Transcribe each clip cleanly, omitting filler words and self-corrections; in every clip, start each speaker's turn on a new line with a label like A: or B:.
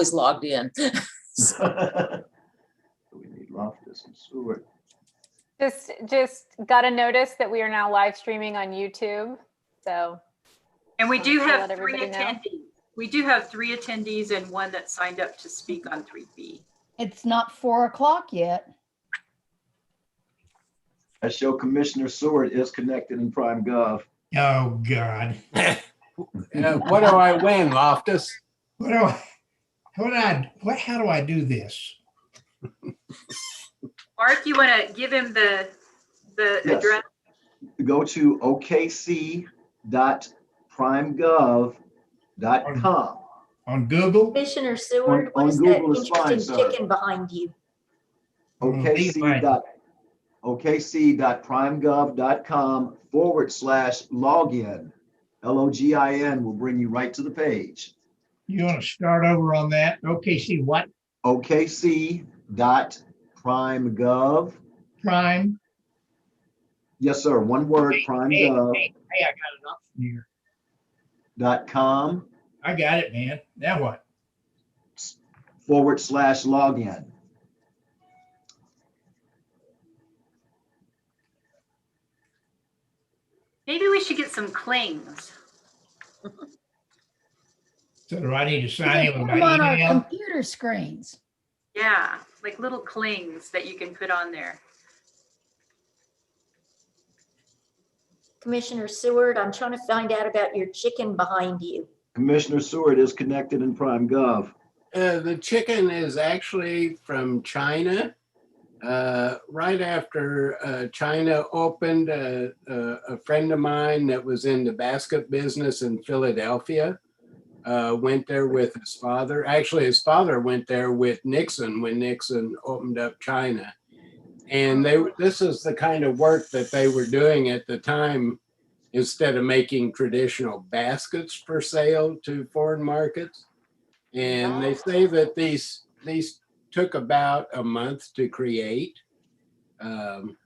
A: always logged in.
B: We need Loftus and Stewart.
C: Just got a notice that we are now live streaming on YouTube. So,
D: And we do
C: I'll
D: have
C: let
D: 3
C: everybody know.
D: attendees. We do have 3 attendees and 1 that signed up to speak on 3B.
E: It's not 4 o'clock yet.
B: I show Commissioner Seward is connected in Prime Gov.
F: Oh, God.
G: What do I win, Loftus?
F: How do I do this?
D: Mark, you want to give him the
B: Yes.
D: address?
B: Go to okc.primegov.com.
F: On Google?
H: Commissioner Seward,
B: On
H: what is
B: Google
H: that
B: is fine,
H: interesting
B: sir.
H: chicken behind you?
B: okc.primegov.com/login. LOGIN will bring you right to the page.
F: You want to start over on that? Okay, see what?
B: okc.primegov.
F: Prime.
B: Yes, sir. One word,
F: Hey, I got
B: primegov.com.
F: it up from here. I got it, man. Now what?
B: /login.
D: Maybe we should get some clings.
F: So do I need to
E: We
F: sign
E: can
F: in with
E: put them on
F: my
E: our
F: email?
E: computer screens.
D: Yeah, like little clings that you can put on there.
H: Commissioner Seward, I'm trying to find out about your chicken behind you.
B: Commissioner Seward is connected in Prime Gov.
G: The chicken is actually from China. Right after China opened, a friend of mine that was in the basket business in Philadelphia went there with his father. Actually, his father went there with Nixon when Nixon opened up China. And this is the kind of work that they were doing at the time. Instead of making traditional baskets for sale to foreign markets. And they say that these took about a month to create.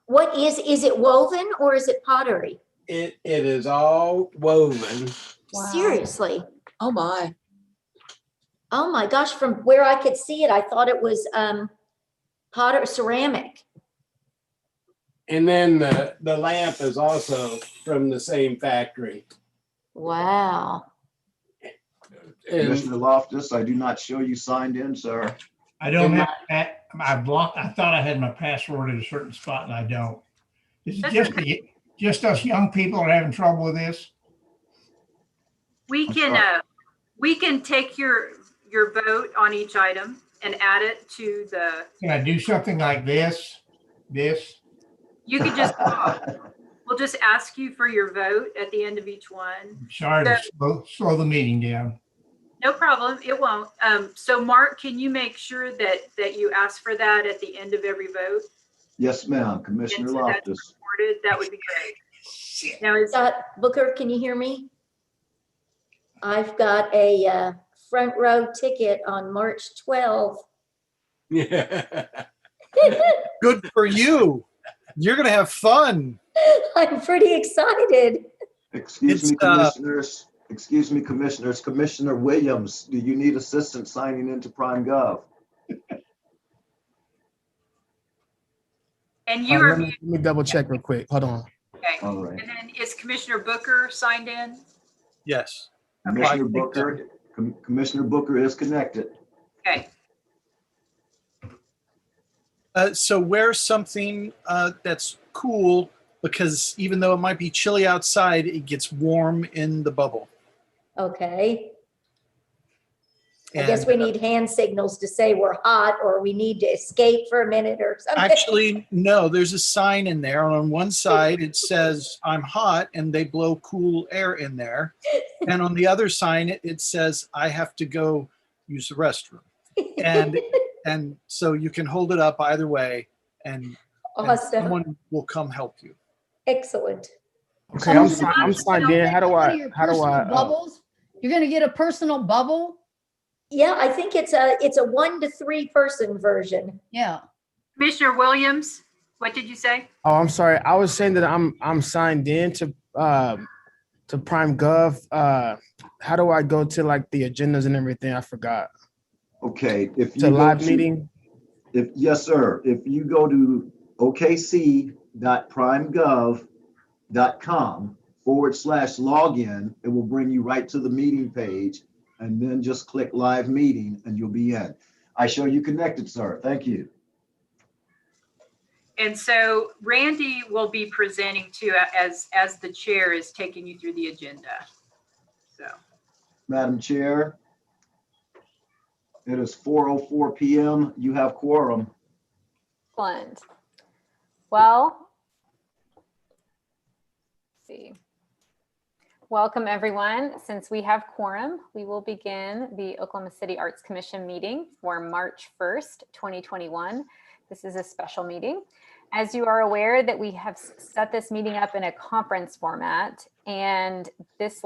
H: What is it woven or is it pottery?
G: It is all woven.
E: Wow.
H: Seriously?
A: Oh my.
H: Oh my gosh, from where I could see it, I thought it was ceramic.
G: And then the lamp is also from the same factory.
H: Wow.
G: And
B: Commissioner Loftus, I do not show you signed in, sir.
F: I don't have that. I thought I had my password at a certain spot and I don't. Is it just us young people are having trouble with this?
D: We can take your vote on each item and add it to the.
F: Can I do something like this?
D: You could just we'll just ask you for your vote at the end of each one.
F: Sorry to slow the meeting down.
D: No problem. It won't. So Mark, can you make sure that you ask for that at the end of every vote?
B: Yes, ma'am. Commissioner
D: And so that's
B: Loftus.
D: recorded? That would be great. Now is
H: Booker, can you hear me? I've got a front row ticket on March 12th.
G: yeah.
I: Good for you. You're going to have fun.
H: I'm pretty excited.
B: Excuse me, commissioners. Excuse me, commissioners. Commissioner Williams, do you need assistance signing into Prime Gov?
D: and you are
I: Let me double check real quick. Hold on.
D: okay.
B: All right.
D: And then is Commissioner Booker signed in?
I: Yes.
B: Commissioner Booker, Commissioner Booker is connected.
D: Okay.
I: So wear something that's cool, because even though it might be chilly outside, it gets warm in the bubble.
H: Okay. I
I: And,
H: guess we need hand signals to say we're hot or we need to escape for a minute or something.
I: actually, no, there's a sign in there. On one side, it says, I'm hot, and they blow cool air in there. And on the other sign, it says, I have to go use the restroom. And so you can hold it up either way, and
H: Awesome.
I: someone will come help you.
H: Excellent.
J: Okay, I'm signed in. How do I?
E: Bubbles? You're going to get a personal bubble?
H: Yeah, I think it's a 1 to 3 person version.
E: Yeah.
D: Commissioner Williams, what did you say?
J: Oh, I'm sorry. I was saying that I'm signed in to Prime Gov. How do I go to like the agendas and everything? I forgot.
B: Okay, if
J: It's a
B: you go
J: live
B: to,
J: meeting.
B: yes, sir. If you go to okc.primegov.com/login, it will bring you right to the meeting page, and then just click live meeting and you'll be in. I show you connected, sir. Thank you.
D: And so Randy will be presenting too, as the chair is taking you through the agenda. So,
B: Madam Chair, it is 4:04 PM. You have quorum.
C: Excellent. Well, let's see. Welcome, everyone. Since we have quorum, we will begin the Oklahoma City Arts Commission meeting for March 1st, 2021. This is a special meeting. As you are aware that we have set this meeting up in a conference format, and this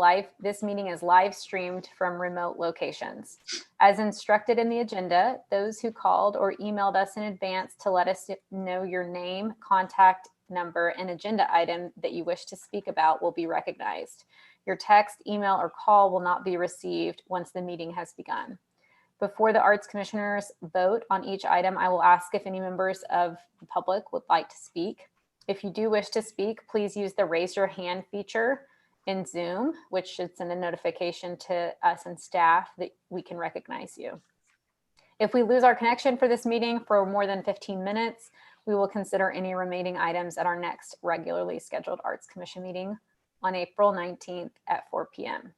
C: meeting is live streamed from remote locations. As instructed in the agenda, those who called or emailed us in advance to let us know your name, contact number, and agenda item that you wish to speak about will be recognized. Your text, email, or call will not be received once the meeting has begun. Before the Arts Commissioners vote on each item, I will ask if any members of the public would like to speak. If you do wish to speak, please use the raise your hand feature in Zoom, which should send a notification to us and staff that we can recognize you. If we lose our connection for this meeting for more than 15 minutes, we will consider any remaining items at our next regularly scheduled Arts Commission meeting on April 19th at 4 p.m.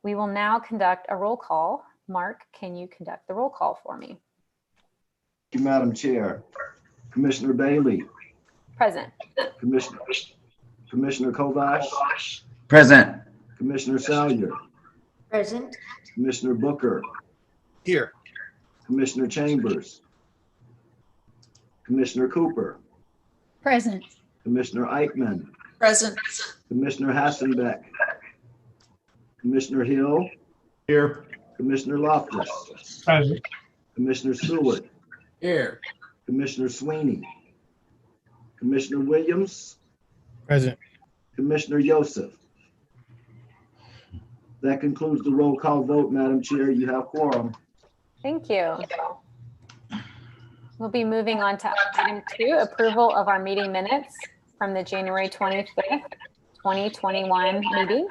C: We will now conduct a roll call. Mark, can you conduct the roll call for me?
B: Thank you, Madam Chair. Commissioner Bailey.
C: Present.
B: Commissioner Kovash.
A: Present.
B: Commissioner Salyer.
H: Present.
B: Commissioner Booker.
I: Here.
B: Commissioner Chambers. Commissioner Cooper.
E: Present.
B: Commissioner Eichmann.
K: Present.
B: Commissioner Hassenbeck. Commissioner Hill.
A: Here.
B: Commissioner Loftus.
F: Present.
B: Commissioner Stewart.
G: Here.
B: Commissioner Sweeney. Commissioner Williams.
J: Present.
B: Commissioner Yosef. That concludes the roll call vote, Madam Chair. You have quorum.
C: Thank you. We'll be moving on to item 2, approval of our meeting minutes from the January 25th, 2021 meeting.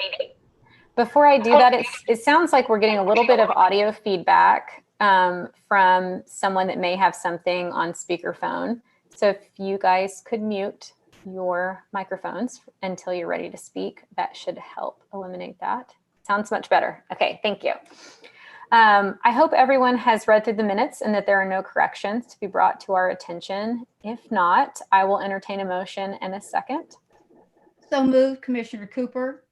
C: Before I do that, it sounds like we're getting a little bit of audio feedback from someone that may have something on speakerphone. So if you guys could mute your microphones until you're ready to speak, that should help eliminate that. Sounds much better. Okay, thank you. I hope everyone has read through the minutes and that there are no corrections to be brought to our attention. If not, I will entertain a motion and a second.
E: So moved, Commissioner Cooper.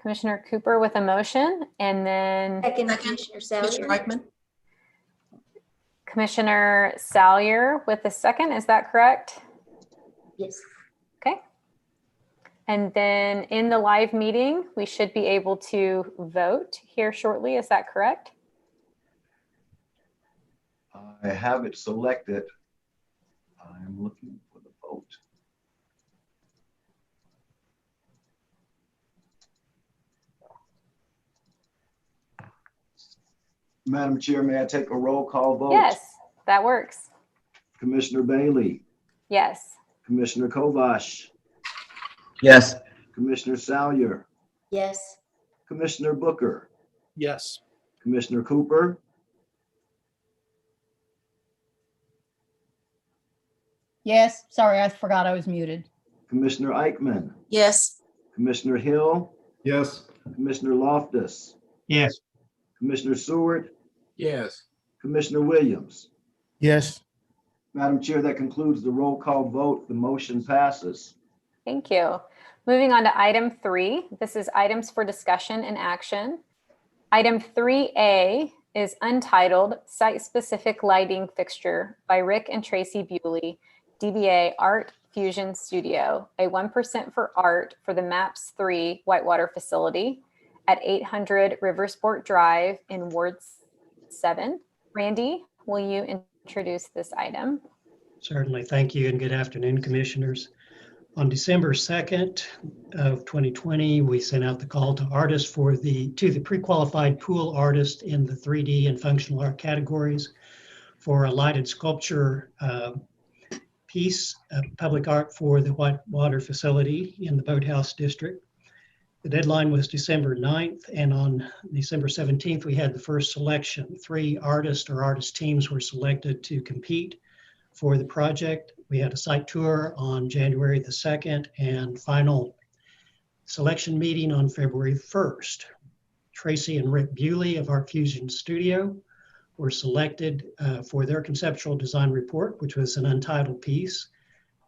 C: Commissioner Cooper with a motion, and then
H: Second, Commissioner
K: Commissioner
H: Salyer.
K: Reichman.
C: Commissioner Salyer with a second. Is that correct?
H: Yes.
C: Okay. And then in the live meeting, we should be able to vote here shortly. Is that correct?
B: I have it selected. I'm looking for the vote. Madam Chair, may I take a roll call vote?
C: Yes, that works.
B: Commissioner Bailey.
C: Yes.
B: Commissioner Kovash.
A: Yes.
B: Commissioner Salyer.
H: Yes.
B: Commissioner Booker.
I: Yes.
B: Commissioner Cooper.
E: Yes, sorry, I forgot I was muted.
B: Commissioner Eichmann.
K: Yes.
B: Commissioner Hill.
A: Yes.
B: Commissioner Loftus.
F: Yes.
B: Commissioner Seward.
G: Yes.
B: Commissioner Williams.
J: Yes.
B: Madam Chair, that concludes the roll call vote. The motion passes.
C: Thank you. Moving on to item 3. This is items for discussion and action. Item 3A is Untitled Site-Specific Lighting Fixture by Rick and Tracy Bewley, DBA Art Fusion Studio, a 1% for art for the MAPS 3 Whitewater facility at 800 Riversport Drive in Ward 7. Randy, will you introduce this item?
L: Certainly. Thank you and good afternoon, Commissioners.
K: On December 2nd of 2020, we sent out the call to artists to the pre-qualified pool artists in the 3D and functional art categories for a lighted sculpture piece of public art for the Whitewater facility in the Boathouse District. The deadline was December 9th, and on December 17th, we had the first selection. 3 artists or artist teams were selected to compete for the project. We had a site tour on January the 2nd and final selection meeting on February 1st. Tracy and Rick Bewley of Art Fusion Studio were selected for their conceptual design report, which was an untitled piece.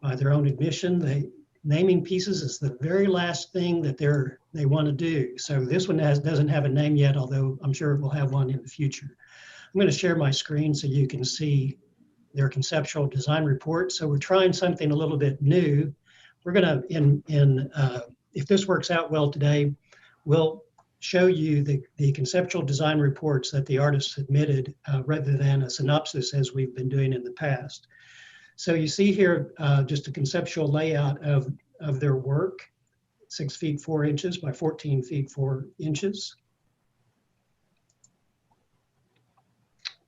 K: By their own admission, naming pieces is the very last thing that they want to do. So this one doesn't have a name yet, although I'm sure it will have one in the future. I'm going to share my screen so you can see their conceptual design report. So we're trying something a little bit new. We're going to, if this works out well today, we'll show you the conceptual design reports that the artists submitted rather than a synopsis as we've been doing in the past. So you see here just a conceptual layout of their work, 6 feet 4 inches by 14 feet 4 inches.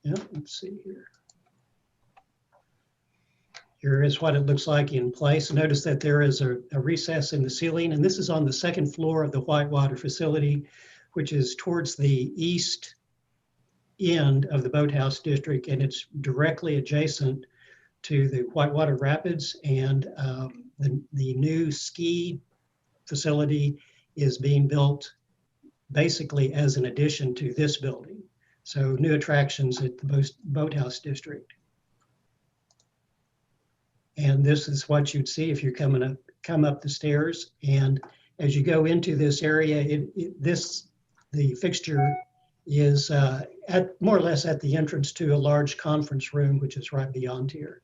K: Yeah, let's see here. Here is what it looks like in place. Notice that there is a recess in the ceiling, and this is on the 2nd floor of the Whitewater facility, which is towards the east end of the Boathouse District, and it's directly adjacent to the Whitewater Rapids, and the new ski facility is being built basically as an addition to this building. So new attractions at the Boathouse District. And this is what you'd see if you're come up the stairs. And as you go into this area, the fixture is at more or less at the entrance to a large conference room, which is right beyond here.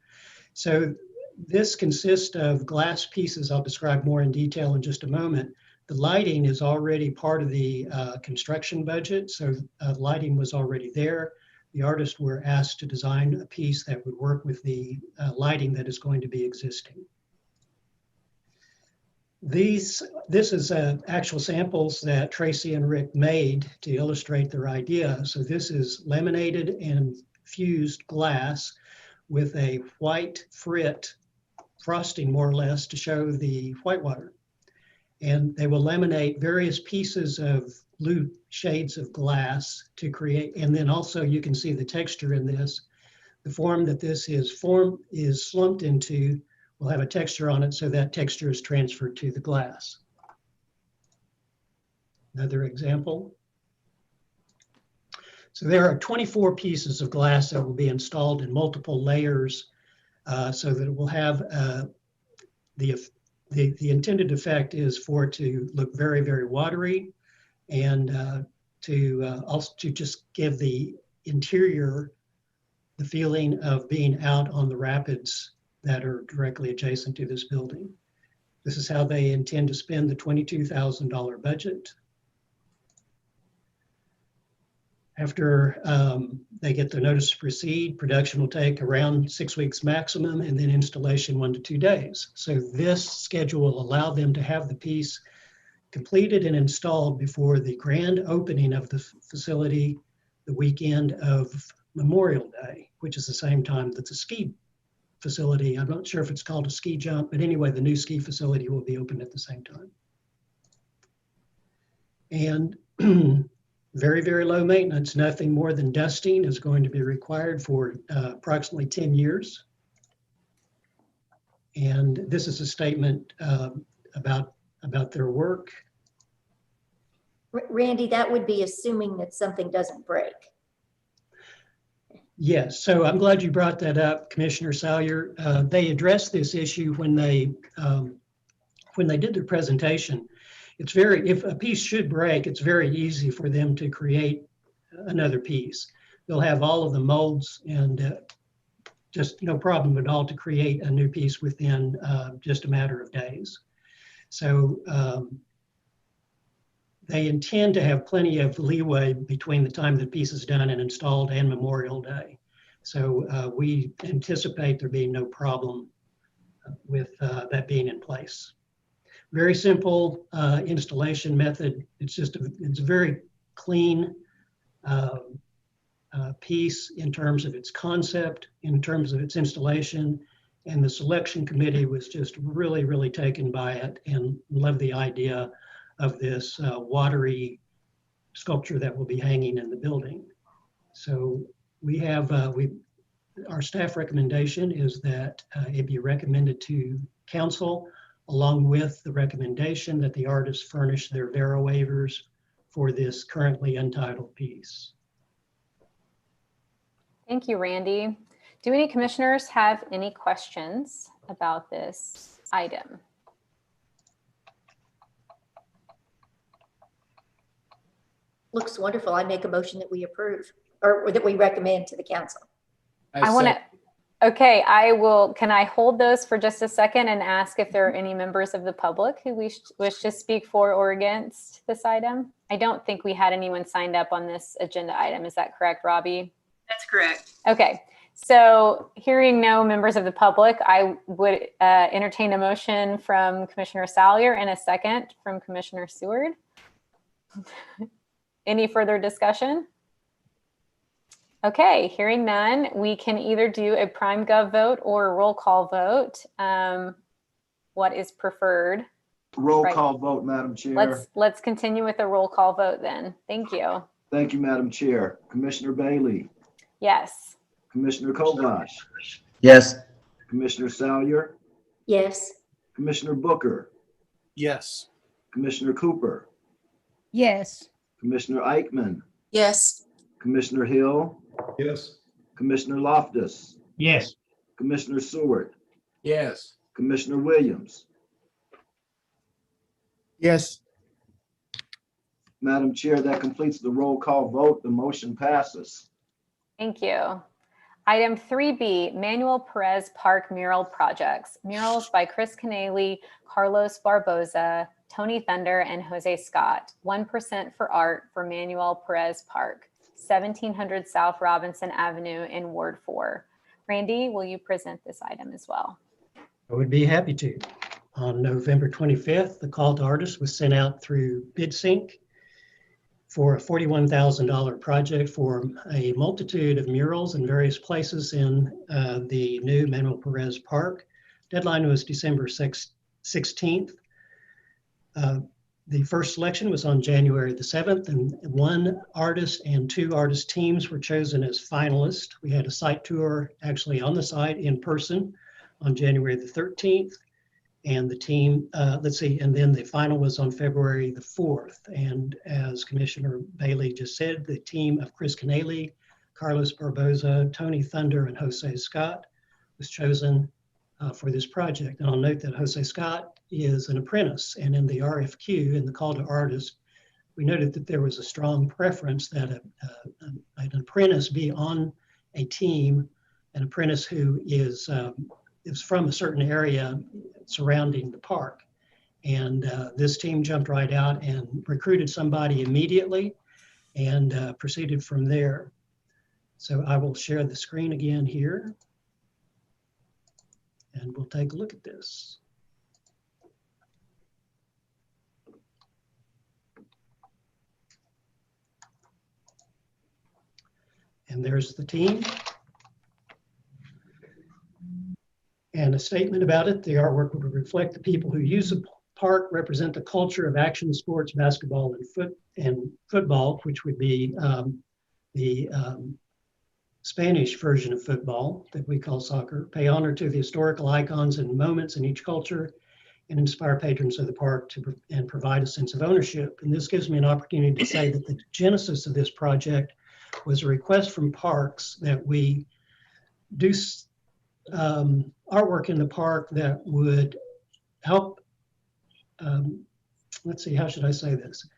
K: So this consists of glass pieces. I'll describe more in detail in just a moment. The lighting is already part of the construction budget. So lighting was already there. The artists were asked to design a piece that would work with the lighting that is going to be existing. This is actual samples that Tracy and Rick made to illustrate their idea. So this is laminated and fused glass with a white frit frosting, more or less, to show the Whitewater. And they will laminate various pieces of blue shades of glass to create, and then also you can see the texture in this. The form that this is slumped into will have a texture on it, so that texture is transferred to the glass. Another example. So there are 24 pieces of glass that will be installed in multiple layers so that it will have the intended effect is for it to look very, very watery, and also to just give the interior the feeling of being out on the rapids that are directly adjacent to this building. This is how they intend to spend the $22,000 budget. After they get the notice to proceed, production will take around 6 weeks maximum, and then installation 1 to 2 days. So this schedule will allow them to have the piece completed and installed before the grand opening of the facility the weekend of Memorial Day, which is the same time that the ski facility, I'm not sure if it's called a ski jump, but anyway, the new ski facility will be opened at the same time. And very, very low maintenance. Nothing more than dusting is going to be required for approximately 10 years. And this is a statement about their work.
H: Randy, that would be assuming that something doesn't break.
K: Yes, so I'm glad you brought that up, Commissioner Salyer. They addressed this issue when they did their presentation. It's if a piece should break, it's very easy for them to create another piece. They'll have all of the molds and just no problem at all to create a new piece within just a matter of days. So they intend to have plenty of leeway between the time the piece is done and installed and Memorial Day. So we anticipate there being no problem with that being in place. Very simple installation method. It's a very clean piece in terms of its concept, in terms of its installation, and the selection committee was just really, really taken by it and loved the idea of this watery sculpture that will be hanging in the building. So we have, our staff recommendation is that it be recommended to council, along with the recommendation that the artists furnish their VERA waivers for this currently untitled piece.
C: Thank you, Randy. Do any commissioners have any questions about this item?
H: Looks wonderful. I make a motion that we approve or that we recommend to the council.
C: I want to, okay, can I hold those for just a second and ask if there are any members of the public who wish to speak for or against this item? I don't think we had anyone signed up on this agenda item. Is that correct, Robbie?
D: That's correct.
C: Okay, so hearing no members of the public, I would entertain a motion from Commissioner Salyer and a second from Commissioner Seward. Any further discussion? Okay, hearing none, we can either do a prime gov vote or a roll call vote. What is preferred?
B: Roll call vote, Madam Chair.
C: Let's continue with the roll call vote then. Thank you.
B: Thank you, Madam Chair. Commissioner Bailey,
C: Yes.
B: Commissioner Kovash,
A: Yes.
B: Commissioner Salyer,
H: Yes.
B: Commissioner Booker,
I: Yes.
B: Commissioner Cooper,
E: Yes.
B: Commissioner Eichmann,
L: Yes.
B: Commissioner Hill,
A: Yes.
B: Commissioner Loftus,
F: Yes.
B: Commissioner Seward,
G: Yes.
B: Commissioner Williams.
J: Yes.
B: Madam Chair, that completes the roll call vote. The motion passes.
C: Thank you. Item 3B, Manuel Perez Park Mural Projects. Murals by Chris Canale, Carlos Barboza, Tony Thunder, and Jose Scott. 1% for art for Manuel Perez Park, 1700 South Robinson Avenue in Ward 4. Randy, will you present this item as well?
K: I would be happy to. On November 25th, the call to artists was sent out through BidSync for a $41,000 project for a multitude of murals in various places in the new Manuel Perez Park. Deadline was December 16th. The first selection was on January the 7th, and one artist and two artist teams were chosen as finalists. We had a site tour actually on the site in person on January the 13th. And the team, and then the final was on February the 4th. And as Commissioner Bailey just said, the team of Chris Canale, Carlos Barboza, Tony Thunder, and Jose Scott was chosen for this project. And I'll note that Jose Scott is an apprentice, and in the RFQ, in the call to artists, we noted that there was a strong preference that an apprentice be on a team, an apprentice who is from a certain area surrounding the park. And this team jumped right out and recruited somebody immediately and proceeded from there. So I will share the screen again here. And we'll take a look at this. And there's the team. And a statement about it: the artwork would reflect the people who use the park, represent the culture of action sports, basketball and football, which would be the Spanish version of football that we call soccer, pay honor to the historical icons and moments in each culture, and inspire patrons of the park and provide a sense of ownership. And this gives me an opportunity to say that the genesis of this project was a request from Parks that we do artwork in the park that would help, let's see, how should I say this?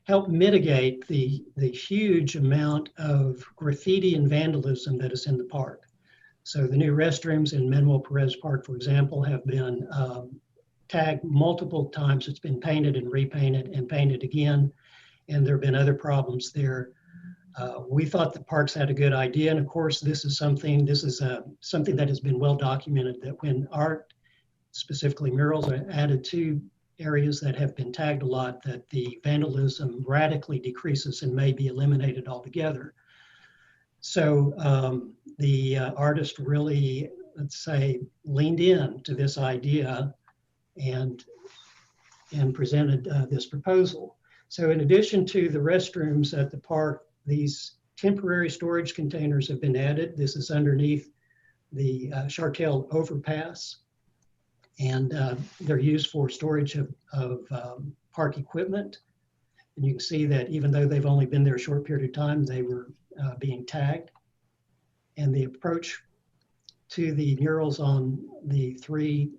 K: Help mitigate the huge amount of graffiti and vandalism that is in the park. So the new restrooms in Manuel Perez Park, for example, have been tagged multiple times. It's been painted and repainted and painted again, and there have been other problems there. We thought the parks had a good idea, and of course, this is something that has been well documented, that when art specifically murals, are added to areas that have been tagged a lot, that the vandalism radically decreases and may be eliminated altogether. So the artist really, let's say, leaned in to this idea and presented this proposal. So in addition to the restrooms at the park, these temporary storage containers have been added. This is underneath the Chartel overpass, and they're used for storage of park equipment. And you can see that even though they've only been there a short period of time, they were being tagged. And the approach to the murals on the 3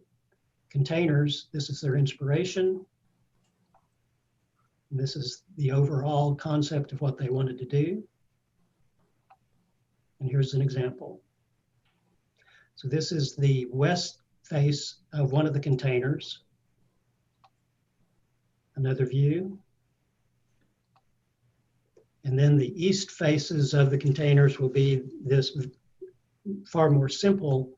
K: containers, this is their inspiration. And this is the overall concept of what they wanted to do. And here's an example. So this is the west face of one of the containers. Another view. And then the east faces of the containers will be this far more simple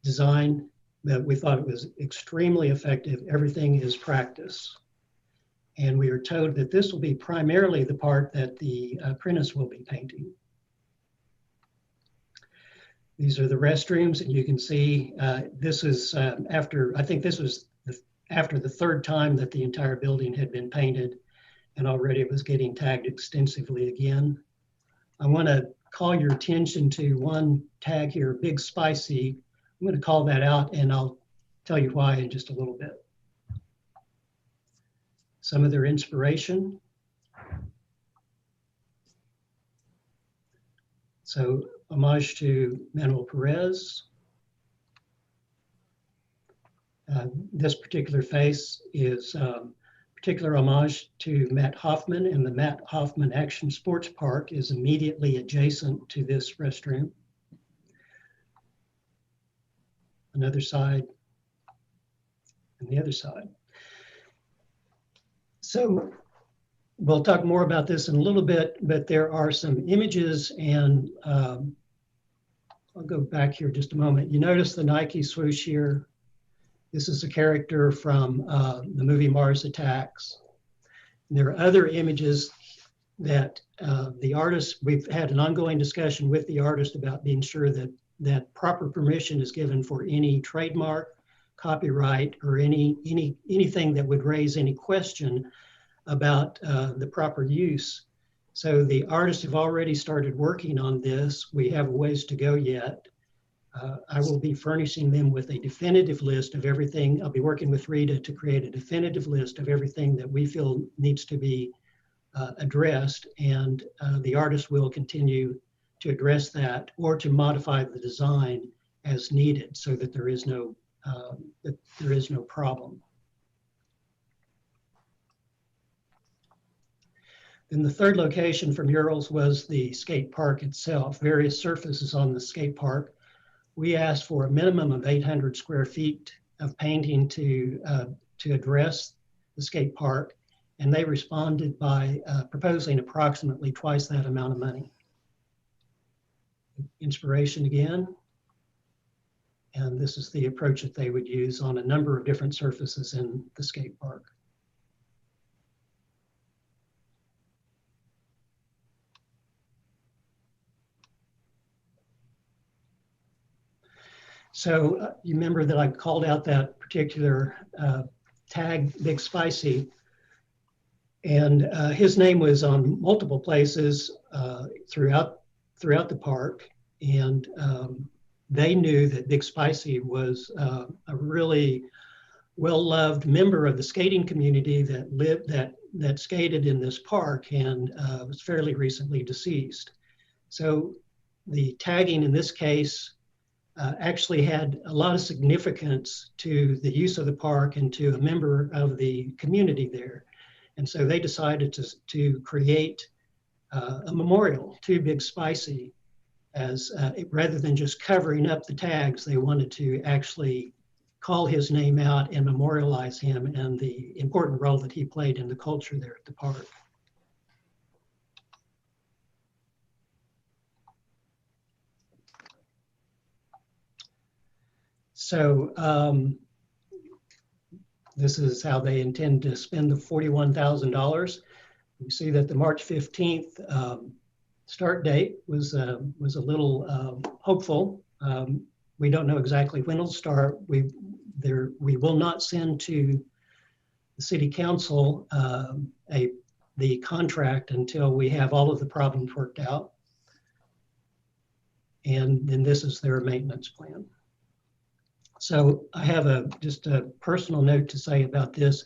K: design that we thought it was extremely effective. Everything is practice. And we are told that this will be primarily the part that the apprentice will be painting. These are the restrooms, and you can see this is after, I think this was after the 3rd time that the entire building had been painted, and already it was getting tagged extensively again. I want to call your attention to one tag here, Big Spicy. I'm going to call that out, and I'll tell you why in just a little bit. Some of their inspiration. So, homage to Manuel Perez. This particular face is particular homage to Matt Hoffman, and the Matt Hoffman Action Sports Park is immediately adjacent to this restroom. Another side, and the other side. So we'll talk more about this in a little bit, but there are some images, and I'll go back here just a moment. You notice the Nike swoosh here. This is a character from the movie Mars Attacks. And there are other images that the artist, we've had an ongoing discussion with the artist about being sure that proper permission is given for any trademark, copyright, or anything that would raise any question about the proper use. So the artists have already started working on this. We have a ways to go yet. I will be furnishing them with a definitive list of everything. I'll be working with Rita to create a definitive list of everything that we feel needs to be addressed, and the artist will continue to address that or to modify the design as needed, so that there is no problem. Then the 3rd location for murals was the skate park itself, various surfaces on the skate park. We asked for a minimum of 800 square feet of painting to address the skate park, and they responded by proposing approximately twice that amount of money. Inspiration again, and this is the approach that they would use on a number of different surfaces in the skate park. So you remember that I called out that particular tag, Big Spicy, and his name was on multiple places throughout the park, and they knew that Big Spicy was a really well-loved member of the skating community that skated in this park, and was fairly recently deceased. So the tagging in this case actually had a lot of significance to the use of the park and to a member of the community there. And so they decided to create a memorial to Big Spicy, as rather than just covering up the tags, they wanted to actually call his name out and memorialize him and the important role that he played in the culture there at the park. So this is how they intend to spend the $41,000. You see that the March 15th start date was a little hopeful. We don't know exactly when it'll start. We will not send to the city council the contract until we have all of the problems worked out. And then this is their maintenance plan. So I have just a personal note to say about this.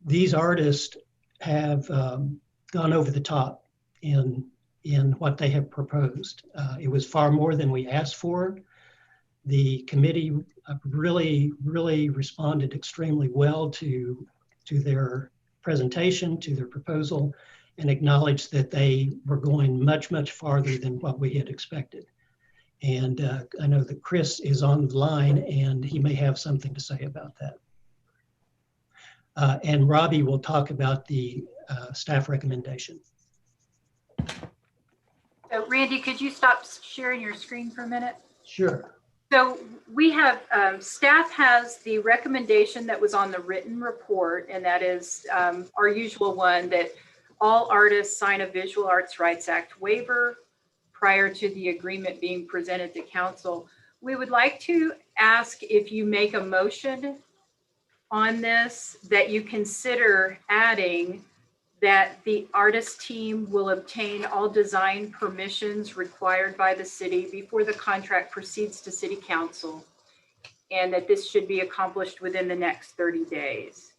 K: These artists have gone over the top in what they have proposed. It was far more than we asked for. The committee really responded extremely well to their presentation, to their proposal, and acknowledged that they were going much farther than what we had expected. And I know that Chris is on the line and he may have something to say about that. And Robbie will talk about the staff recommendation.
D: So Randy, could you stop sharing your screen for a minute?
K: Sure.
D: So we have, staff has the recommendation that was on the written report, and that is our usual one, that all artists sign a Visual Arts Rights Act waiver prior to the agreement being presented to council. We would like to ask if you make a motion on this, that you consider adding that the artist team will obtain all design permissions required by the city before the contract proceeds to city council, and that this should be accomplished within the next 30 days.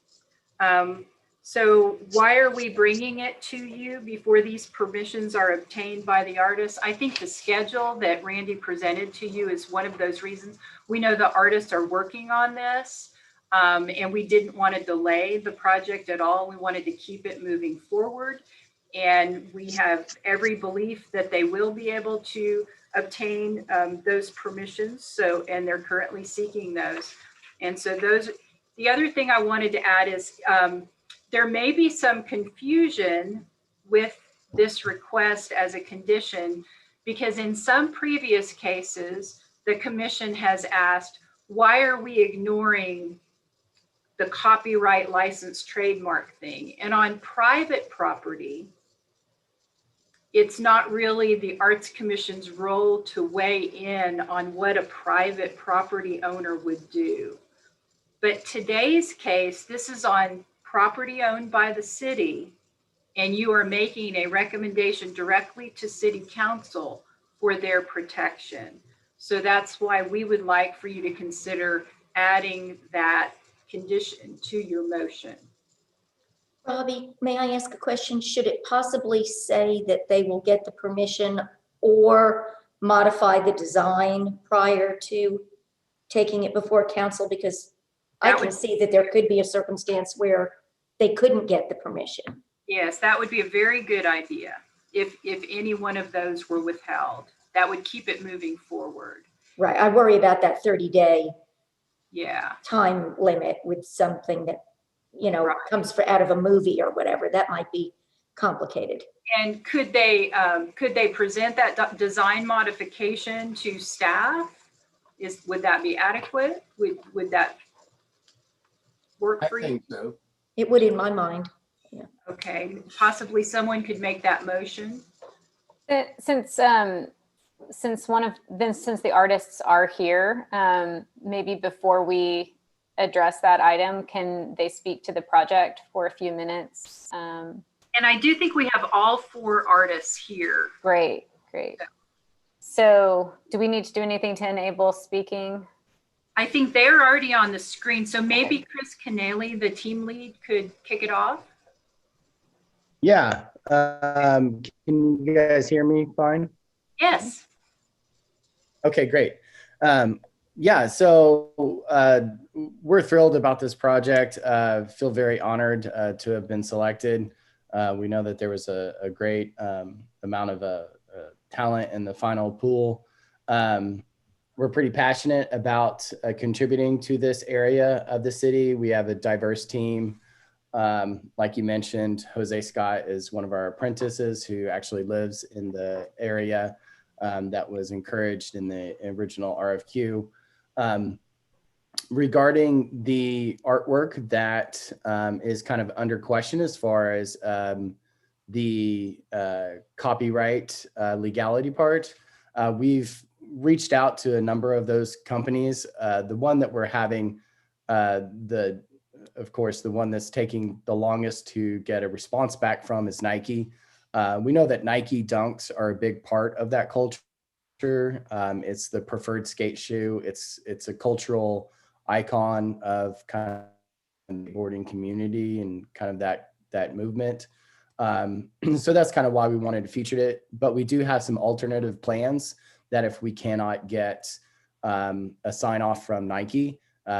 D: So why are we bringing it to you before these permissions are obtained by the artists? I think the schedule that Randy presented to you is one of those reasons. We know the artists are working on this, and we didn't want to delay the project at all. We wanted to keep it moving forward, and we have every belief that they will be able to obtain those permissions. So, and they're currently seeking those. And so the other thing I wanted to add is there may be some confusion with this request as a condition, because in some previous cases, the commission has asked, why are we ignoring the copyright license trademark thing? And on private property, it's not really the Arts Commission's role to weigh in on what a private property owner would do. But today's case, this is on property owned by the city, and you are making a recommendation directly to city council for their protection. So that's why we would like for you to consider adding that condition to your motion.
H: Robbie, may I ask a question? Should it possibly say that they will get the permission or modify the design prior to taking it before council? Because I can see that there could be a circumstance where they couldn't get the permission.
D: Yes, that would be a very good idea. If any one of those were withheld, that would keep it moving forward.
H: Right. I worry about that 30-day time limit with something that, you know, comes out of a movie or whatever. That might be complicated.
D: And could they present that design modification to staff? Would that be adequate? Would that work for you?
G: I think so.
H: It would in my mind. Yeah.
D: Okay, possibly someone could make that motion.
C: Since the artists are here, maybe before we address that item, can they speak to the project for a few minutes?
D: And I do think we have all 4 artists here.
C: Great. So do we need to do anything to enable speaking?
D: I think they're already on the screen. So maybe Chris Canelli, the team lead, could kick it off.
J: Yeah. Can you guys hear me fine?
D: Yes.
J: Okay, great. Yeah, so we're thrilled about this project. Feel very honored to have been selected. We know that there was a great amount of talent in the final pool. We're pretty passionate about contributing to this area of the city. We have a diverse team. Like you mentioned, Jose Scott is one of our apprentices who actually lives in the area that was encouraged in the original RFQ. regarding the artwork that is kind of under question as far as the copyright legality part, we've reached out to a number of those companies. The one that we're having, of course, the one that's taking the longest to get a response back from is Nike. We know that Nike Dunks are a big part of that culture. It's the preferred skate shoe. It's a cultural icon of kind of the boarding community and kind of that movement. So that's kind of why we wanted to feature it. But we do have some alternative plans that if we cannot get a sign off from Nike,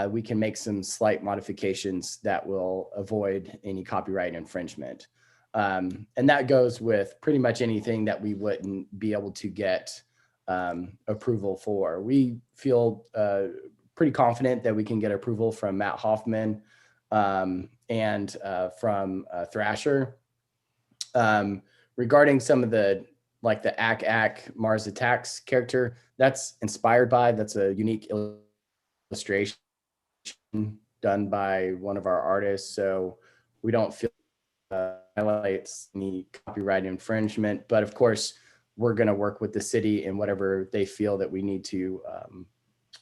J: we can make some slight modifications that will avoid any copyright infringement. And that goes with pretty much anything that we wouldn't be able to get approval for. We feel pretty confident that we can get approval from Matt Hoffman and from Thrasher. Regarding some of the, like the Ack Mars Attacks character, that's inspired by, that's a unique illustration done by one of our artists. So we don't feel highlights any copyright infringement, but of course, we're going to work with the city and whatever they feel that we need to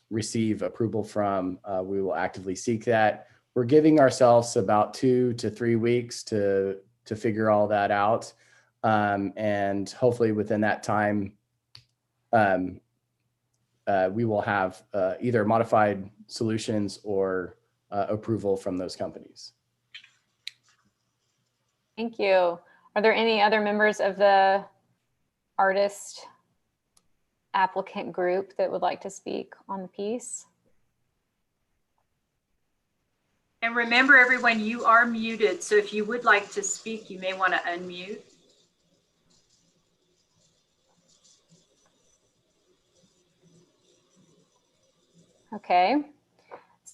J: receive approval from, we will actively seek that. We're giving ourselves about 2 to 3 weeks to figure all that out. And hopefully within that time, we will have either modified solutions or approval from those companies.
C: Thank you. Are there any other members of the artist applicant group that would like to speak on the piece?
D: And remember, everyone, you are muted. So if you would like to speak, you may want to unmute.
C: Okay.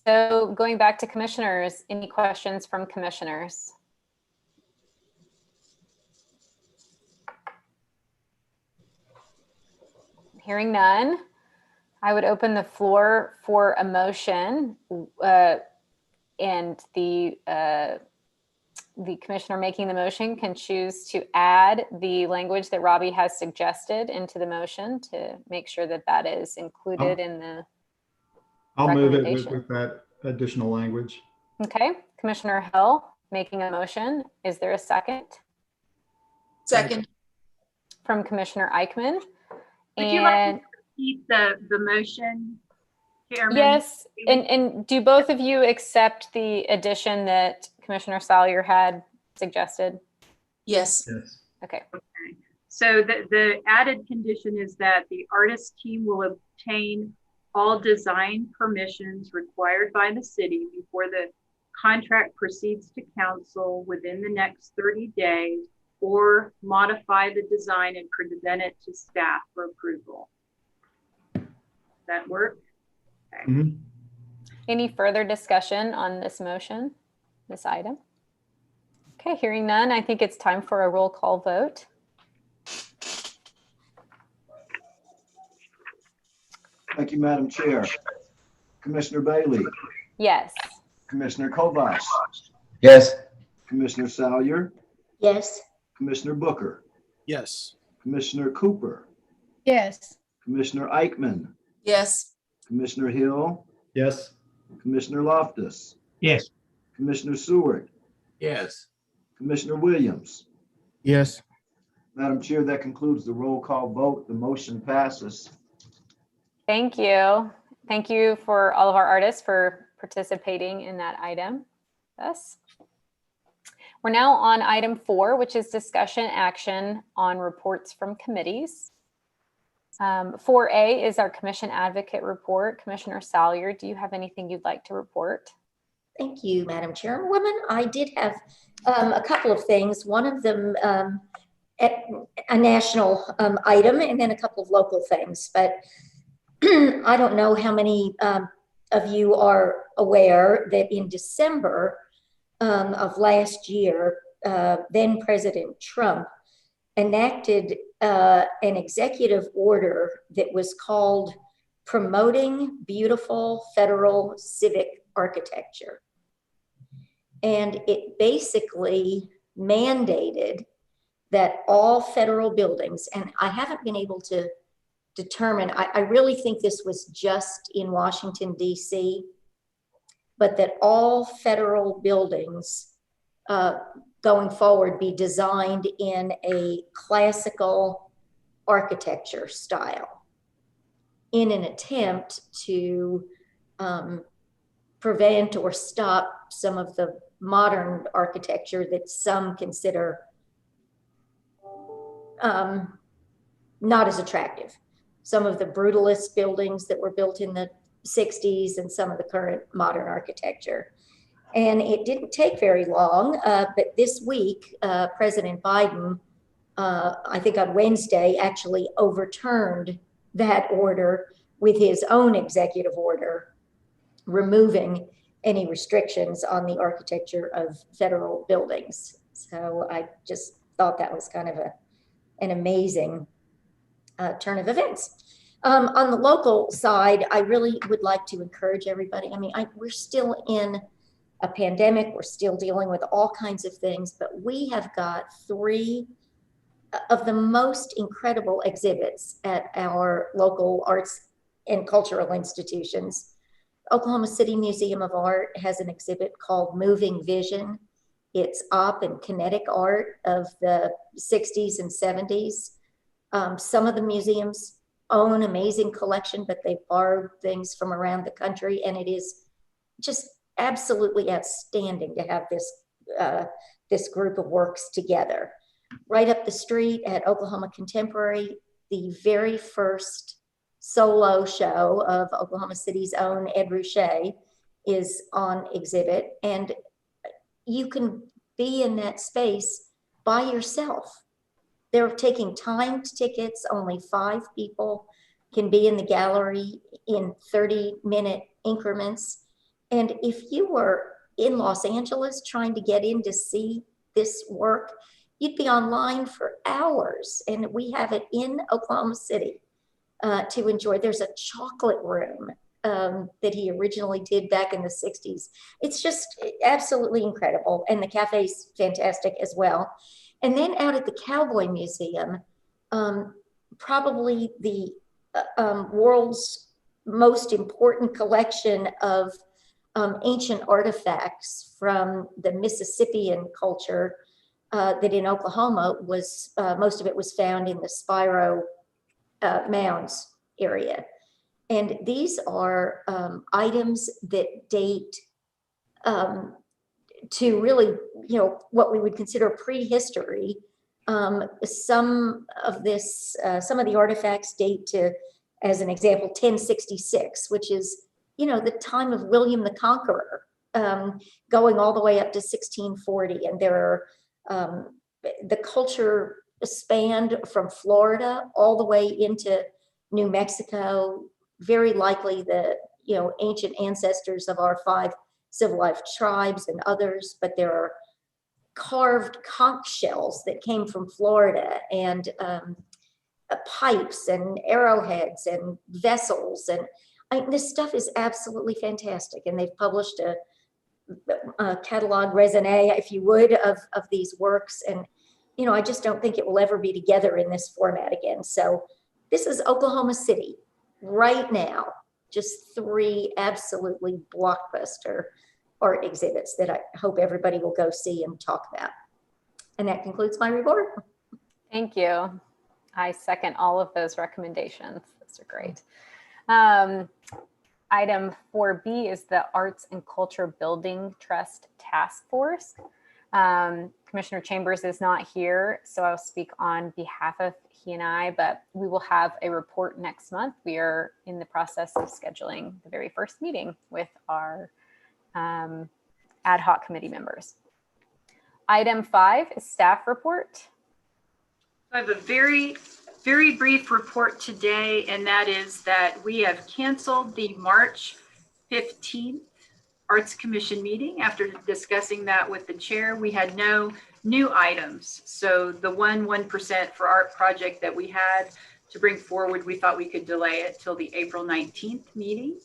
C: So going back to commissioners, any questions from commissioners? Hearing none, I would open the floor for a motion, and the commissioner making the motion can choose to add the language that Robbie has suggested into the motion to make sure that that is included in the
L: I'll move it
C: recommendation.
L: with that additional language.
C: Okay, Commissioner Hill making a motion. Is there a second?
M: Second.
C: From Commissioner Eichmann.
D: Would you like to repeat the motion, Chairman?
C: Yes, and do both of you accept the addition that Commissioner Salyer had suggested?
M: Yes.
L: Yes.
C: Okay.
D: So the added condition is that the artist team will obtain all design permissions required by the city before the contract proceeds to council within the next 30 days, or modify the design and present it to staff for approval. Does that work? Okay.
L: Mm-hmm.
C: Any further discussion on this motion, this item? Okay, hearing none, I think it's time for a roll call vote.
B: Thank you, Madam Chair. Commissioner Bailey,
C: Yes.
B: Commissioner Kovas,
A: Yes.
B: Commissioner Salyer,
H: Yes.
B: Commissioner Booker,
I: Yes.
B: Commissioner Cooper,
E: Yes.
B: Commissioner Eichmann,
M: Yes.
B: Commissioner Hill,
L: Yes.
B: Commissioner Loftus,
F: Yes.
B: Commissioner Seward,
G: Yes.
B: Commissioner Williams.
I: Yes.
B: Madam Chair, that concludes the roll call vote. The motion passes.
C: Thank you. Thank you for all of our artists for participating in that item. Yes. We're now on item 4, which is discussion action on reports from committees. 4A is our commission advocate report. Commissioner Salyer, do you have anything you'd like to report?
H: Thank you, Madam Chairwoman. I did have a couple of things. One of them a national item, and then a couple of local things. But I don't know how many of you are aware that in December of last year, then President Trump enacted an executive order that was called promoting beautiful federal civic architecture. And it basically mandated that all federal buildings, and I haven't been able to determine, I really think this was just in Washington, D.C., but that all federal buildings going forward be designed in a classical architecture style in an attempt to prevent or stop some of the modern architecture that some consider not as attractive. Some of the brutalist buildings that were built in the 60s and some of the current modern architecture. And it didn't take very long, but this week, President Biden, I think on Wednesday, actually overturned that order with his own executive order, removing any restrictions on the architecture of federal buildings. So I just thought that was kind of an amazing turn of events. On the local side, I really would like to encourage everybody. I mean, we're still in a pandemic. We're still dealing with all kinds of things, but we have got 3 of the most incredible exhibits at our local arts and cultural institutions. Oklahoma City Museum of Art has an exhibit called Moving Vision. It's op and kinetic art of the 60s and 70s. Some of the museums own amazing collection, but they borrowed things from around the country, and it is just absolutely outstanding to have this group of works together. Right up the street at Oklahoma Contemporary, the very first solo show of Oklahoma City's own Ed Ruscha is on exhibit, and you can be in that space by yourself. They're taking timed tickets. Only 5 people can be in the gallery in 30-minute increments. And if you were in Los Angeles trying to get in to see this work, you'd be online for hours. And we have it in Oklahoma City to enjoy. There's a chocolate room that he originally did back in the 60s. It's just absolutely incredible. And the cafe's fantastic as well. And then out at the Cowboy Museum, probably the world's most important collection of ancient artifacts from the Mississippian culture that in Oklahoma was, most of it was found in the Spiro Mounds area. And these are items that date to really, what we would consider prehistory. Some of the artifacts date to, as an example, 1066, which is, the time of William the Conqueror, going all the way up to 1640. And there are, the culture spanned from Florida all the way into New Mexico, very likely the, ancient ancestors of our 5 civilized tribes and others, but there are carved conch shells that came from Florida, and pipes and arrowheads and vessels. And this stuff is absolutely fantastic. And they've published a catalog raisonné, if you would, of these works. And, I just don't think it will ever be together in this format again. So this is Oklahoma City right now. Just 3 absolutely blockbuster art exhibits that I hope everybody will go see and talk about. And that concludes my report.
C: Thank you. I second all of those recommendations. Those are great. Item 4B is the Arts and Culture Building Trust Task Force. Commissioner Chambers is not here, so I'll speak on behalf of he and I, but we will have a report next month. We are in the process of scheduling the very first meeting with our ad hoc committee members. Item 5 is staff report.
D: I have a very brief report today, and that is that we have canceled the March 15th Arts Commission meeting. After discussing that with the chair, we had no new items. So the 1% for art project that we had to bring forward. We thought we could delay it till the April 19th meeting.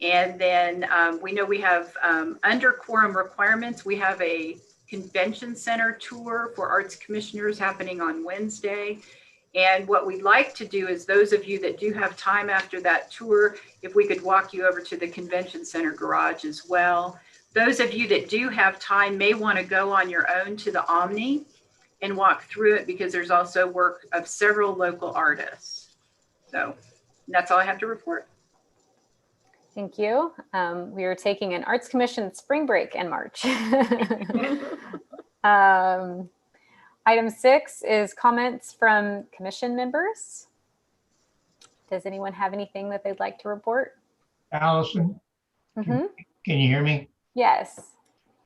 D: And then we know we have under quorum requirements, we have a convention center tour for arts commissioners happening on Wednesday. And what we'd like to do is those of you that do have time after that tour, if we could walk you over to the convention center garage as well. Those of you that do have time may want to go on your own to the Omni and walk through it, because there's also work of several local artists. So that's all I have to report.
C: Thank you. We are taking an Arts Commission spring break in March. Item 6 is comments from commission members. Does anyone have anything that they'd like to report?
F: Allison,
C: Mm-hmm.
F: can you hear me?
C: Yes.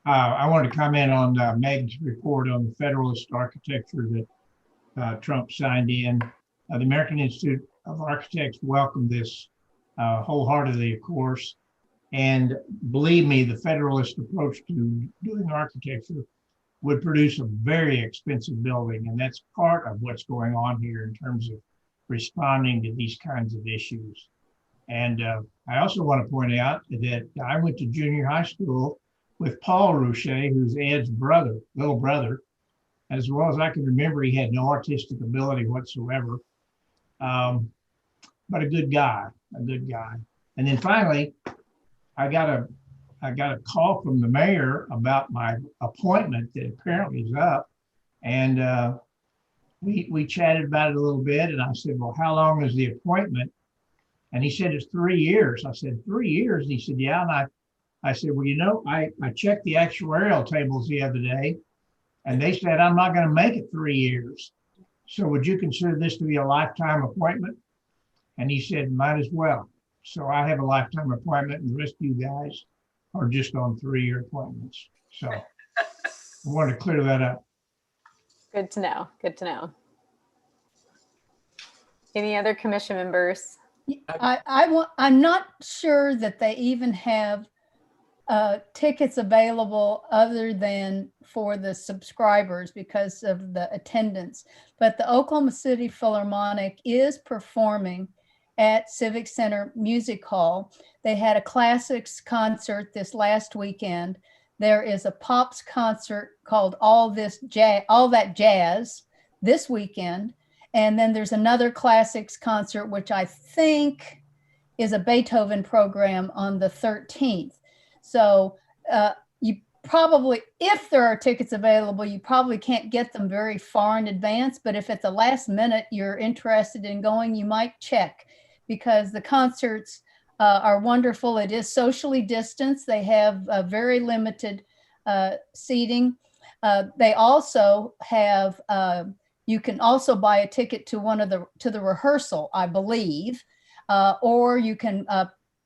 F: I wanted to comment on Meg's report on the Federalist architecture that Trump signed in. The American Institute of Architects welcomed this wholeheartedly, of course. And believe me, the Federalist approach to doing architecture would produce a very expensive building. And that's part of what's going on here in terms of responding to these kinds of issues. And I also want to point out that I went to junior high school with Paul Rouchet, who's Ed's brother, little brother. As well as I can remember, he had no artistic ability whatsoever, but a good guy. And then finally, I got a call from the mayor about my appointment that apparently is up. And we chatted about it a little bit. And I said, well, how long is the appointment? And he said, it's 3 years. I said, 3 years? And he said, yeah. And I said, well, you know, I checked the actuarial tables the other day, and they said, I'm not going to make it 3 years. So would you consider this to be a lifetime appointment? And he said, might as well. So I have a lifetime appointment, and the rest of you guys are just on 3-year appointments. So I wanted to clear that up.
C: Good to know. Good to know. Any other commission members?
E: I'm not sure that they even have tickets available other than for the subscribers because of the attendance. But the Oklahoma City Philharmonic is performing at Civic Center Music Hall. They had a classics concert this last weekend. There is a pops concert called All That Jazz this weekend. And then there's another classics concert, which I think is a Beethoven program on the 13th. So you probably, if there are tickets available, you probably can't get them very far in advance. But if at the last minute you're interested in going, you might check, because the concerts are wonderful. It is socially distanced. They have very limited seating. They also have, you can also buy a ticket to to the rehearsal, I believe, or you can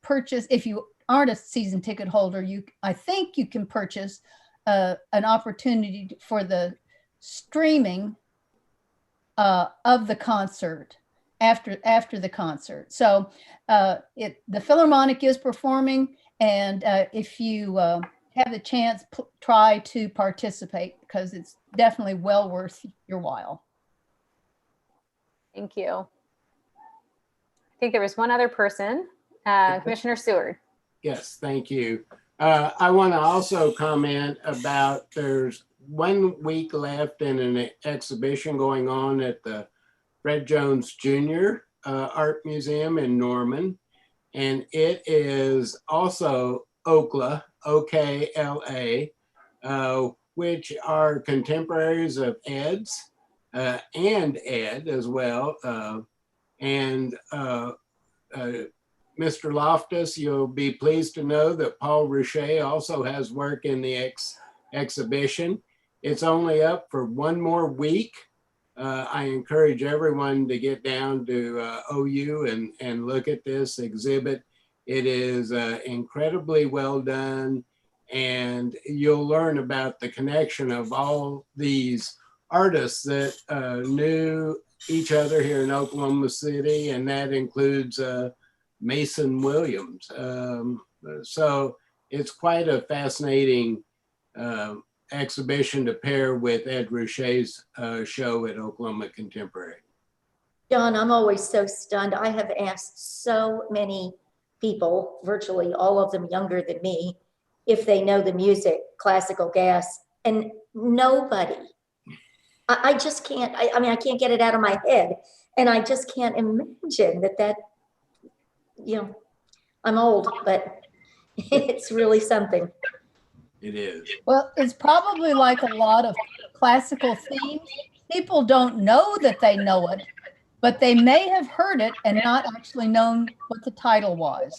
E: purchase, if you aren't a season ticket holder, I think you can purchase an opportunity for the streaming of the concert after the concert. So the Philharmonic is performing, and if you have the chance, try to participate, because it's definitely well worth your while.
C: Thank you. I think there was one other person, Commissioner Seward.
G: Yes, thank you. I want to also comment about, there's 1 week left in an exhibition going on at the Fred Jones Jr. Art Museum in Norman. And it is also OKLA, O-K-L-A, which are contemporaries of Ed's and Ed as well. Mr. Loftus, you'll be pleased to know that Paul Rouchet also has work in the exhibition. It's only up for 1 more week. I encourage everyone to get down to OU and look at this exhibit. It is incredibly well done, and you'll learn about the connection of all these artists that knew each other here in Oklahoma City, and that includes Mason Williams. So it's quite a fascinating exhibition to pair with Ed Rouchet's show at Oklahoma Contemporary.
H: John, I'm always so stunned. I have asked so many people, virtually all of them younger than me, if they know the music, Classical Gas, and nobody. I just can't, I mean, I can't get it out of my head. And I just can't imagine that, you know, I'm old, but it's really something.
G: It is.
E: Well, it's probably like a lot of classical themes. People don't know that they know it, but they may have heard it and not actually known what the title was.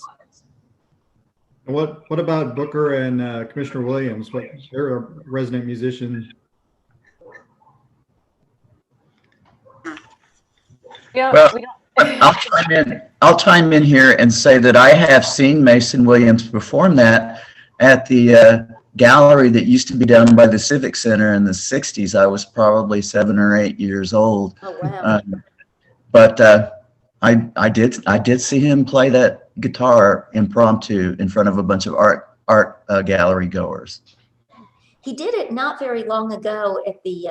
L: And what about Booker and Commissioner Williams? What, they're a resident musician.
C: Yeah,
A: Well,
C: we don't.
A: I'll chime in here and say that I have seen Mason Williams perform that at the gallery that used to be down by the Civic Center in the 60s. I was probably 7 or 8 years old.
H: Oh, wow.
A: But I did see him play that guitar impromptu in front of a bunch of art gallery goers.
H: He did it not very long ago at the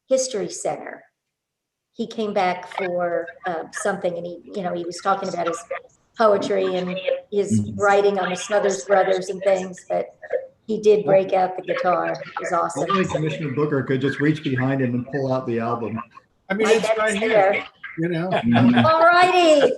H: History Center. He came back for something, and he was talking about his poetry and his writing on the Smothers Brothers and things, but he did break out the guitar. It was awesome.
L: Only Commissioner Booker could just reach behind him and pull out the album.
I: I mean,
H: I
I: it's
H: bet
I: right
H: it's
I: here,
H: there.
I: you know?
H: All righty.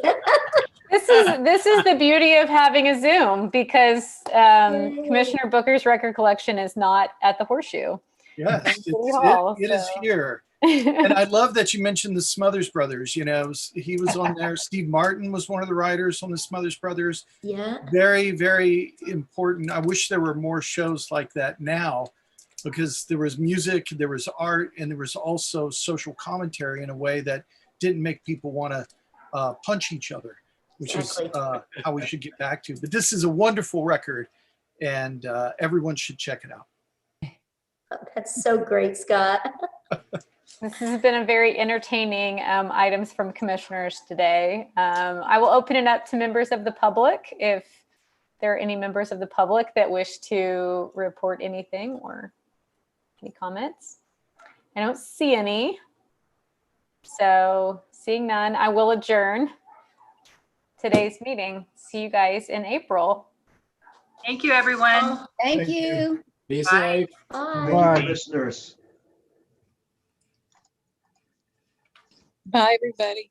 C: This is the beauty of having a Zoom, because Commissioner Booker's record collection is not at the Horseshoe.
I: Yes,
C: City Hall,
I: it is
C: so.
I: here. And I love that you mentioned the Smothers Brothers. You know, he was on there. Steve Martin was one of the writers on the Smothers Brothers.
H: Yeah.
I: Very, very important. I wish there were more shows like that now, because there was music, there was art, and there was also social commentary in a way that didn't make people want to punch each other, which
H: Exactly.
I: is how we should get back to. But this is a wonderful record, and everyone should check it out.
H: Oh, that's so great, Scott.
C: This has been a very entertaining items from commissioners today. I will open it up to members of the public if there are any members of the public that wish to report anything or any comments. I don't see any. So seeing none, I will adjourn today's meeting. See you guys in April.
D: Thank you, everyone.
E: Thank you.
G: Be
D: Bye.
G: safe.
H: Bye.
B: Thank you, listeners.
M: Bye, everybody.